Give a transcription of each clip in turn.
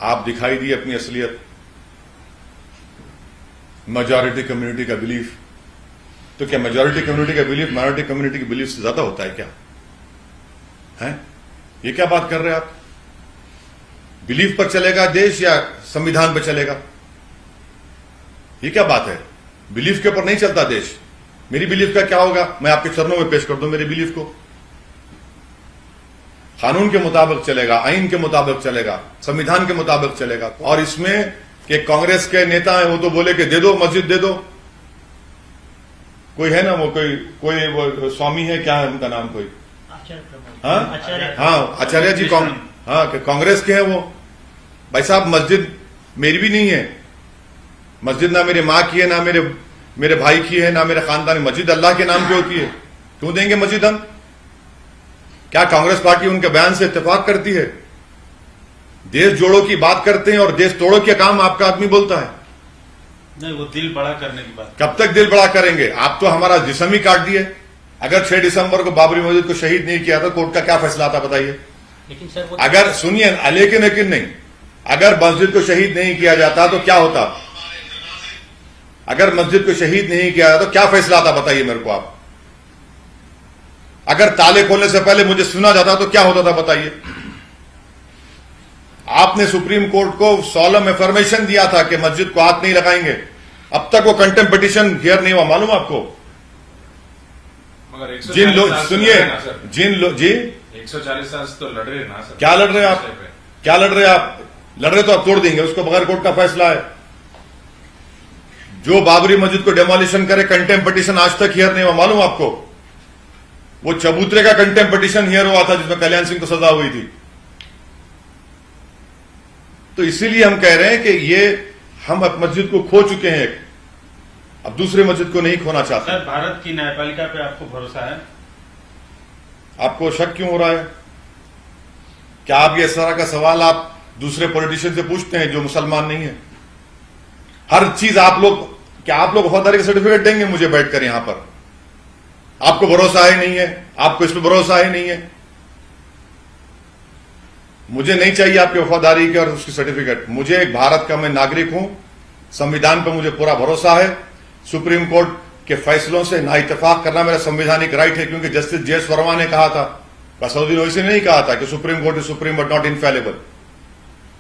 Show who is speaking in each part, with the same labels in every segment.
Speaker 1: आप दिखाई दी अपनी असलियत, मेजॉरिटी कम्युनिटी का बिलीफ। तो क्या मेजॉरिटी कम्युनिटी का बिलीफ माइनॉरिटी कम्युनिटी की बिलीफ से ज्यादा होता है क्या? हैं? ये क्या बात कर रहे हैं आप? बिलीफ पर चलेगा देश या संविधान पर चलेगा? ये क्या बात है? बिलीफ के ऊपर नहीं चलता देश। मेरी बिलीफ का क्या होगा? मैं आपके चरणों में पेश कर दूं मेरे बिलीफ को। कानून के मुताबिक चलेगा, आइन के मुताबिक चलेगा, संविधान के मुताबिक चलेगा। और इसमें कि कांग्रेस के नेता हैं वो तो बोले कि दे दो, मस्जिद दे दो। कोई है ना वो कोई वो स्वामी है, क्या है उनका नाम? कोई हाँ आचार्य जी कांग्रेस के हैं वो। भाई साहब मस्जिद मेरी भी नहीं है, मस्जिद ना मेरी माँ की है, ना मेरे भाई की है, ना मेरे खानदान की। मस्जिद अल्लाह के नाम की होती है, क्यों देंगे मस्जिद हम? क्या कांग्रेस पार्टी उनके बयान से इत्तेफाक करती है? देश जोड़ो की बात करते हैं और देश तोड़ो के काम आपका आदमी बोलता है।
Speaker 2: नहीं, वो दिल बड़ा करने की बात।
Speaker 1: कब तक दिल बड़ा करेंगे? आप तो हमारा जिस्म ही काट दिए। अगर 6 दिसंबर को बाबरी मस्जिद को शहीद नहीं किया तो कोर्ट का क्या फैसला था बताइए?
Speaker 3: लेकिन सर वो
Speaker 1: अगर सुनिए, लेकिन नहीं, अगर मस्जिद को शहीद नहीं किया जाता तो क्या होता? अगर मस्जिद को शहीद नहीं किया जाता तो क्या फैसला था बताइए मेरे को आप? अगर ताले खोलने से पहले मुझे सुना जाता तो क्या होता था बताइए? आपने सुप्रीम कोर्ट को सॉलम एफर्मेशन दिया था कि मस्जिद को हाथ नहीं लगाएंगे। अब तक वो कंटेम्प्ट पिटीशन हियर नहीं हुआ, मालूम आपको?
Speaker 2: मगर
Speaker 1: जिन लोग सुनिए, जिन लोग जी
Speaker 2: 140 साल से तो लड़ रहे हैं ना सर।
Speaker 1: क्या लड़ रहे हैं आप? क्या लड़ रहे हैं आप? लड़ रहे तो आप तोड़ देंगे उसको, बगैर कोर्ट का फैसला है। जो बाबरी मस्जिद को डेमोलिशन करे कंटेम्प्ट पिटीशन आज तक हियर नहीं हुआ, मालूम आपको? वो चबूतरे का कंटेम्प्ट पिटीशन हियर हुआ था जिसमें कल्याण सिंह को सजा हुई थी। तो इसीलिए हम कह रहे हैं कि ये हम अब मस्जिद को खो चुके हैं, अब दूसरे मस्जिद को नहीं खोना चाहते।
Speaker 2: सर, भारत की न्यायपालिका पे आपको भरोसा है?
Speaker 1: आपको शक क्यों हो रहा है? क्या आप ये इस तरह का सवाल आप दूसरे पॉलिटिशियन से पूछते हैं जो मुसलमान नहीं है? हर चीज आप लोग, क्या आप लोग वफादारी का सर्टिफिकेट देंगे मुझे बैठकर यहां पर? आपको भरोसा है नहीं है, आपको इस पर भरोसा है नहीं है। मुझे नहीं चाहिए आपकी वफादारी के और उसकी सर्टिफिकेट। मुझे एक भारत का मैं नागरिक हूं, संविधान पर मुझे पूरा भरोसा है। सुप्रीम कोर्ट के फैसलों से ना इत्तेफाक करना मेरा संवैधानिक राइट है, क्योंकि जस्टिस जे.एस. वर्मा ने कहा था, कसौदीन ओवैसी ने नहीं कहा था कि supreme court is supreme but not infallible.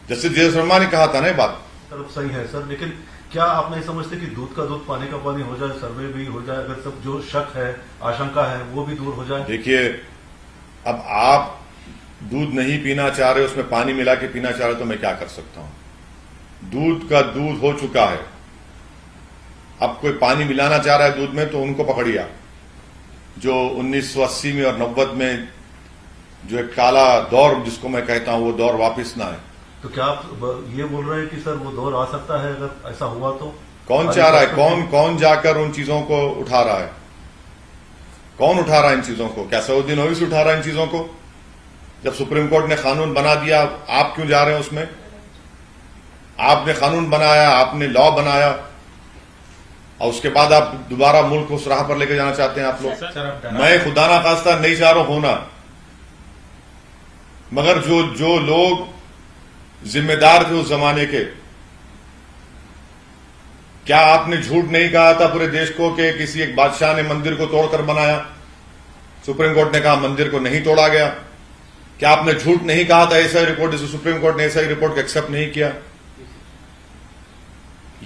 Speaker 1: Justice JS. Verma ने कहा था ना ये बात।
Speaker 4: सर सही है सर, लेकिन क्या आप नहीं समझते कि दूध का दूध पानी का पानी हो जाए, सर्वे भी हो जाए, अगर सब जो शक है, आशंका है वो भी दूर हो जाए?
Speaker 1: देखिए, अब आप दूध नहीं पीना चाह रहे, उसमें पानी मिला के पीना चाह रहे, तो मैं क्या कर सकता हूं? दूध का दूध हो चुका है। अब कोई पानी मिलाना चाह रहा है दूध में तो उनको पकड़िए, जो 1980 में और 90 में जो एक काला दौर जिसको मैं कहता हूं वो दौर वापस ना आए।
Speaker 4: तो क्या आप ये बोल रहे हैं कि सर वो दौर आ सकता है अगर ऐसा हुआ तो?
Speaker 1: कौन चाह रहा है? कौन जाकर उन चीजों को उठा रहा है? कौन उठा रहा है इन चीजों को? क्या कसौदीन ओवैसी उठा रहा है इन चीजों को? जब सुप्रीम कोर्ट ने कानून बना दिया, आप क्यों जा रहे हैं उसमें? आपने कानून बनाया, आपने लॉ बनाया, और उसके बाद आप दोबारा मुल्क को उस राह पर लेकर जाना चाहते हैं आप लोग। मैं खुदा ना खास्ता नहीं चाह रहा होना, मगर जो लोग जिम्मेदार थे उस जमाने के, क्या आपने झूठ नहीं कहा था पूरे देश को कि किसी एक बादशाह ने मंदिर को तोड़कर बनाया? सुप्रीम कोर्ट ने कहा मंदिर को नहीं तोड़ा गया। क्या आपने झूठ नहीं कहा था ऐसा रिपोर्ट, जिसे सुप्रीम कोर्ट ने ऐसा रिपोर्ट को एक्सेप्ट नहीं किया?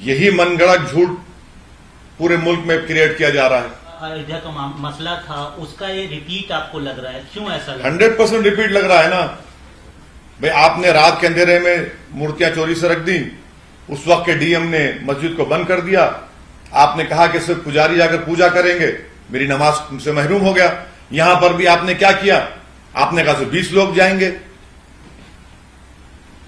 Speaker 1: यही मनगढ़ंत झूठ पूरे मुल्क में क्रिएट किया जा रहा है।
Speaker 3: अयोध्या का मसला था, उसका ये रिपीट आपको लग रहा है, क्यों ऐसा लग रहा है?
Speaker 1: 100% रिपीट लग रहा है ना भाई। आपने रात के अंधेरे में मूर्तियां चोरी से रख दी, उस वक्त के डीएम ने मस्जिद को बंद कर दिया। आपने कहा कि सिर्फ पुजारी जाकर पूजा करेंगे, मेरी नमाज से महरूम हो गया। यहां पर भी आपने क्या किया? आपने कहा सिर्फ 20 लोग जाएंगे।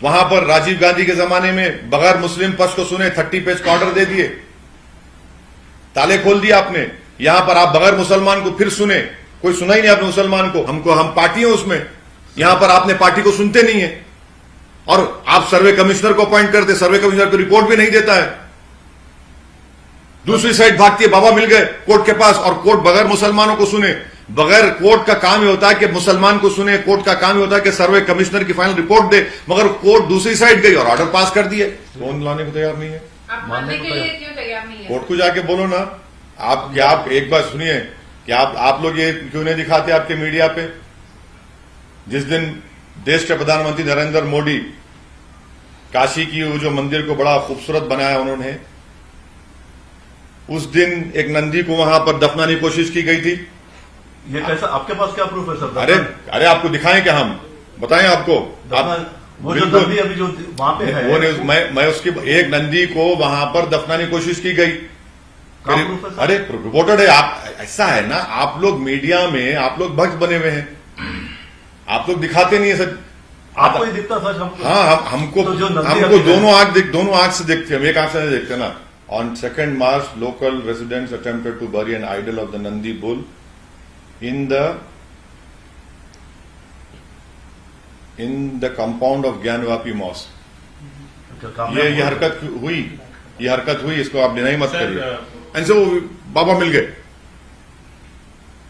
Speaker 1: वहां पर राजीव गांधी के जमाने में बगैर मुस्लिम पक्ष को सुने 30 पेज का ऑर्डर दे दिए, ताले खोल दिया आपने। यहां पर आप बगैर मुसलमान को फिर सुने, कोई सुना ही नहीं आपने मुसलमान को। हम पार्टी है उसमें, यहां पर आपने पार्टी को सुनते नहीं है। और आप सर्वे कमिश्नर को अपॉइंट करते, सर्वे कमिश्नर को रिपोर्ट भी नहीं देता है। दूसरी साइड भागती है, बाबा मिल गए कोर्ट के पास, और कोर्ट बगैर मुसलमानों को सुने, बगैर कोर्ट का काम ही होता है कि मुसलमान को सुने, कोर्ट का काम ही होता है कि सर्वे कमिश्नर की फाइनल रिपोर्ट दे, मगर कोर्ट दूसरी साइड गई और ऑर्डर पास कर दिए। कौन लाने को तैयार नहीं है?
Speaker 5: आप मानने के लिए क्यों तैयार नहीं है?
Speaker 1: कोर्ट को जाके बोलो ना। आप एक बात सुनिए कि आप लोग ये क्यों नहीं दिखाते आपके मीडिया पे? जिस दिन देश के प्रधानमंत्री नरेंद्र मोदी काशी की वो जो मंदिर को बड़ा खूबसूरत बनाया उन्होंने, उस दिन एक नंदी को वहां पर दफनाने की कोशिश की गई थी।
Speaker 4: ये कैसा, आपके पास क्या प्रूफ है सर?
Speaker 1: अरे आपको दिखाएं क्या, हम बताएं आपको?
Speaker 4: वो जो नंदी अभी जो वहां पे है,
Speaker 1: वो मैं उसकी एक नंदी को वहां पर दफनाने की कोशिश की गई। अरे रिपोर्टेड है। आप ऐसा है ना, आप लोग मीडिया में आप लोग भक्त बने हुए हैं, आप लोग दिखाते नहीं है सच।
Speaker 4: आपको ही दिखता सच हमको?
Speaker 1: हाँ, हमको
Speaker 4: तो
Speaker 1: हमको दोनों आंख से देखते हैं, हम एक आंख से नहीं देखते ना। On 2 March, local residents attempted to bury an idol of the Nandi bull in the compound of Gyanvapi Mosque. ये हरकत हुई, इसको आप डिनाई मत करिए। ऐसे वो बाबा मिल गए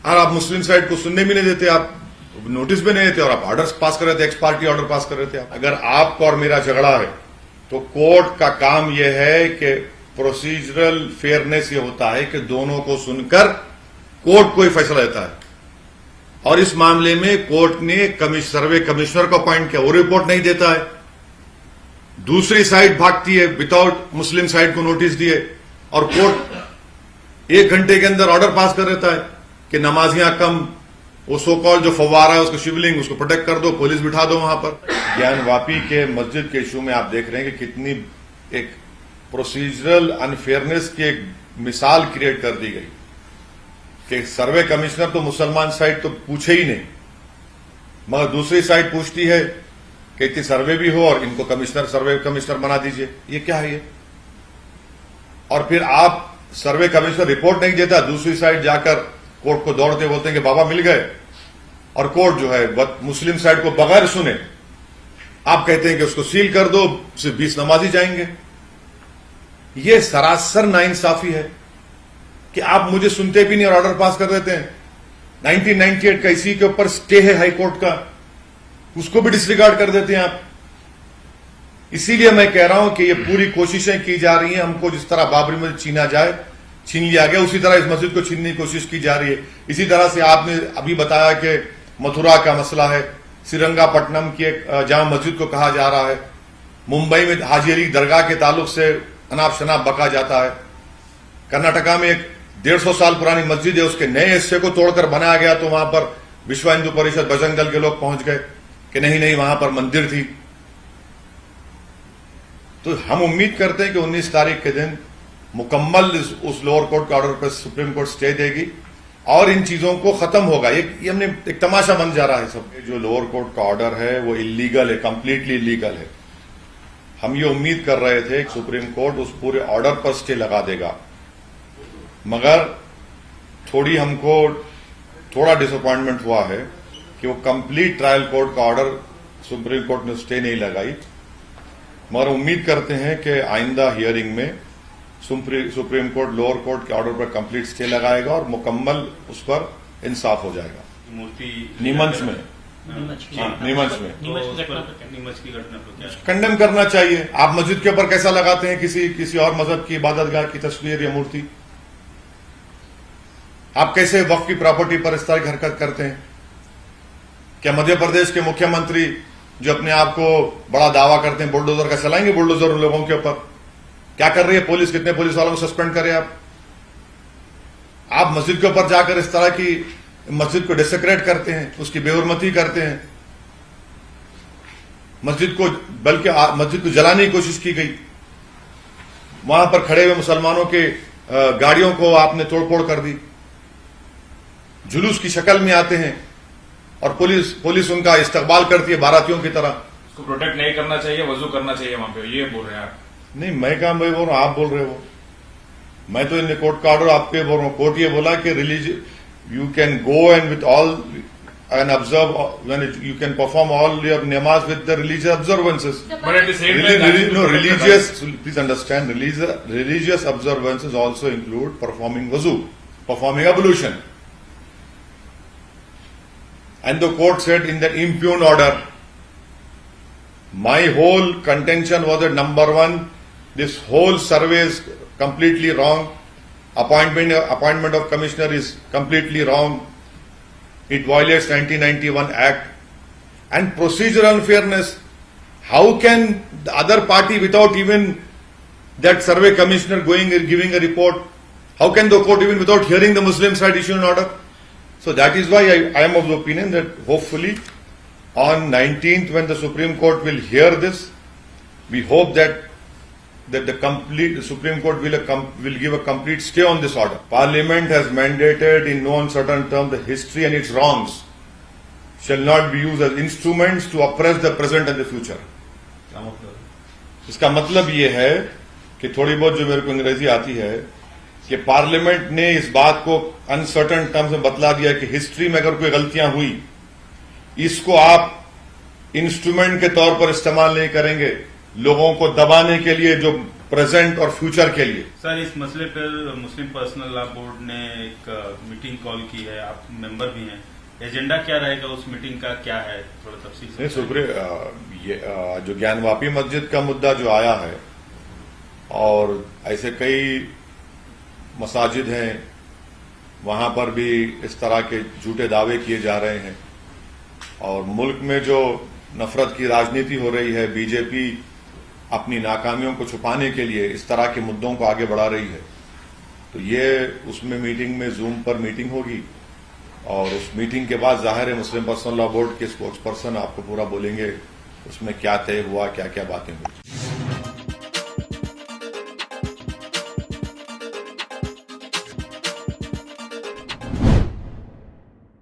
Speaker 1: और आप मुस्लिम साइड को सुनने भी नहीं देते, आप नोटिस भी नहीं देते और आप ऑर्डर्स पास कर रहे थे, एक्स पार्टी ऑर्डर पास कर रहे थे। अगर आपका और मेरा झगड़ा है तो कोर्ट का काम यह है कि प्रोसीजरल फेयरनेस ये होता है कि दोनों को सुनकर कोर्ट कोई फैसला लेता है। और इस मामले में कोर्ट ने सर्वे कमिश्नर को अपॉइंट किया, वो रिपोर्ट नहीं देता है, दूसरी साइड भागती है विदाउट मुस्लिम साइड को नोटिस दिए, और कोर्ट 1 घंटे के अंदर ऑर्डर पास कर देता है कि नमाजियां कम, वो सो कॉल जो फव्वारा है उसको शिवलिंग उसको प्रोटेक्ट कर दो, पुलिस बिठा दो वहां पर। ज्ञानवापी के मस्जिद के इशू में आप देख रहे हैं कि कितनी एक प्रोसीजरल अनफेयरनेस की एक मिसाल क्रिएट कर दी गई कि सर्वे कमिश्नर तो मुसलमान साइड तो पूछे ही नहीं, मगर दूसरी साइड पूछती है कि इतनी सर्वे भी हो और इनको सर्वे कमिश्नर बना दीजिए। ये क्या है ये? और फिर आप सर्वे कमिश्नर रिपोर्ट नहीं देता, दूसरी साइड जाकर कोर्ट को दौड़ते बोलते हैं कि बाबा मिल गए, और कोर्ट जो है मुस्लिम साइड को बगैर सुने आप कहते हैं कि उसको सील कर दो, सिर्फ 20 नमाजी जाएंगे। ये सरासर नाइंसाफी है कि आप मुझे सुनते भी नहीं और ऑर्डर पास कर देते हैं। 1998 का इसी के ऊपर स्टे है हाई कोर्ट का, उसको भी डिसरिगार्ड कर देते हैं आप। इसीलिए मैं कह रहा हूं कि ये पूरी कोशिशें की जा रही हैं, हमको जिस तरह बाबरी मस्जिद छीन लिया गया, उसी तरह इस मस्जिद को छीनने की कोशिश की जा रही है। इसी तरह से आपने अभी बताया कि मथुरा का मसला है, श्रीरंगापट्टनम की एक जामा मस्जिद को कहा जा रहा है, मुंबई में हाजी अली दरगाह के ताल्लुक से अनाप शनाप बका जाता है, कर्नाटका में एक 150 साल पुरानी मस्जिद है, उसके नए हिस्से को तोड़कर बनाया गया तो वहां पर विश्व हिंदू परिषद बजरंग दल के लोग पहुंच गए कि नहीं वहां पर मंदिर थी। तो हम उम्मीद करते हैं कि 19 तारीख के दिन मुकम्मल उस लोअर कोर्ट के ऑर्डर पर सुप्रीम कोर्ट स्टे देगी और इन चीजों को खत्म होगा। ये हमने एक तमाशा बन जा रहा है सब। जो लोअर कोर्ट का ऑर्डर है वो इलीगल है, कंप्लीटली इलीगल है। हम ये उम्मीद कर रहे थे कि सुप्रीम कोर्ट उस पूरे ऑर्डर पर स्टे लगा देगा, मगर थोड़ा डिसअपॉइंटमेंट हुआ है कि वो कंप्लीट ट्रायल कोर्ट का ऑर्डर सुप्रीम कोर्ट ने स्टे नहीं लगाई। मगर उम्मीद करते हैं कि आइंदा हियरिंग में सुप्रीम कोर्ट लोअर कोर्ट के ऑर्डर पर कंप्लीट स्टे लगाएगा और मुकम्मल उस पर इंसाफ हो जाएगा।
Speaker 2: मूर्ति
Speaker 1: नीमच में
Speaker 2: नीमच की घटना को क्या
Speaker 1: कंडेम करना चाहिए। आप मस्जिद के ऊपर कैसा लगाते हैं किसी और मजहब की इबादतगाह की तस्वीर या मूर्ति? आप कैसे वक्फ की प्रॉपर्टी पर इस तरह की हरकत करते हैं? क्या मध्य प्रदेश के मुख्यमंत्री जो अपने आप को बड़ा दावा करते हैं बुलडोजर का चलाएंगे बुलडोजर उन लोगों के ऊपर? क्या कर रही है पुलिस? कितने पुलिस वालों को सस्पेंड करे आप मस्जिद के ऊपर जाकर इस तरह की मस्जिद को डिसेक्रेट करते हैं, उसकी बेहुरमती करते हैं। मस्जिद को जलाने की कोशिश की गई, वहां पर खड़े हुए मुसलमानों के गाड़ियों को आपने तोड़फोड़ कर दी, जुलूस की शक्ल में आते हैं और पुलिस उनका इस्तकबाल करती है बारातियों की तरह।
Speaker 6: उसको प्रोटेक्ट नहीं करना चाहिए, वजू करना चाहिए वहां पे, ये बोल रहे हैं आप?
Speaker 1: नहीं, मैं कहा मैं बोल रहा हूं, आप बोल रहे हो। मैं तो इन कोर्ट का ऑर्डर आपके बोल रहा हूं। कोर्ट ये बोला कि you can go and with all and observe when you can perform all your namaz with the religious observances.
Speaker 6: But at the same time,
Speaker 1: religious. Please understand, religious observances also include performing wuzu, performing ablution. And the court said in the impugn order, my whole contention was that number one, this whole survey is completely wrong. Appointment of commissioner is completely wrong. It violates 1991 Act. And procedural unfairness. How can the other party, without even that survey commissioner going and giving a report, how can the court, even without hearing the Muslim side, issue an order? So that is why I am of the opinion that hopefully on 19th, when the Supreme Court will hear this, we hope that the Supreme Court will give a complete stay on this order. Parliament has mandated in no uncertain terms the history and its wrongs shall not be used as instruments to oppress the present and the future.
Speaker 4: क्या मतलब है?
Speaker 1: इसका मतलब ये है कि थोड़ी बहुत जो मेरे को अंग्रेजी आती है कि पार्लियामेंट ने इस बात को अनसर्टन टर्म्स में बतला दिया कि हिस्ट्री में अगर कोई गलतियां हुई, इसको आप इंस्ट्रूमेंट के तौर पर इस्तेमाल नहीं करेंगे लोगों को दबाने के लिए, जो प्रेजेंट और फ्यूचर के लिए।
Speaker 2: सर, इस मसले पर मुस्लिम पर्सनल लॉ बोर्ड ने एक मीटिंग कॉल की है, आप मेंबर भी हैं। एजेंडा क्या रहेगा उस मीटिंग का, क्या है, थोड़ा तफसील से?
Speaker 1: सुप्रीम जो ज्ञानवापी मस्जिद का मुद्दा जो आया है, और ऐसे कई मसाजिद हैं वहां पर भी इस तरह के झूठे दावे किए जा रहे हैं, और मुल्क में जो नफरत की राजनीति हो रही है, बीजेपी अपनी नाकामियों को छुपाने के लिए इस तरह के मुद्दों को आगे बढ़ा रही है। तो ये उसमें मीटिंग में जूम पर मीटिंग होगी, और उस मीटिंग के बाद जाहिर है मुस्लिम पर्सनल लॉ बोर्ड के स्पोक्स पर्सन आपको पूरा बोलेंगे उसमें क्या तय हुआ, क्या क्या बातें हुई।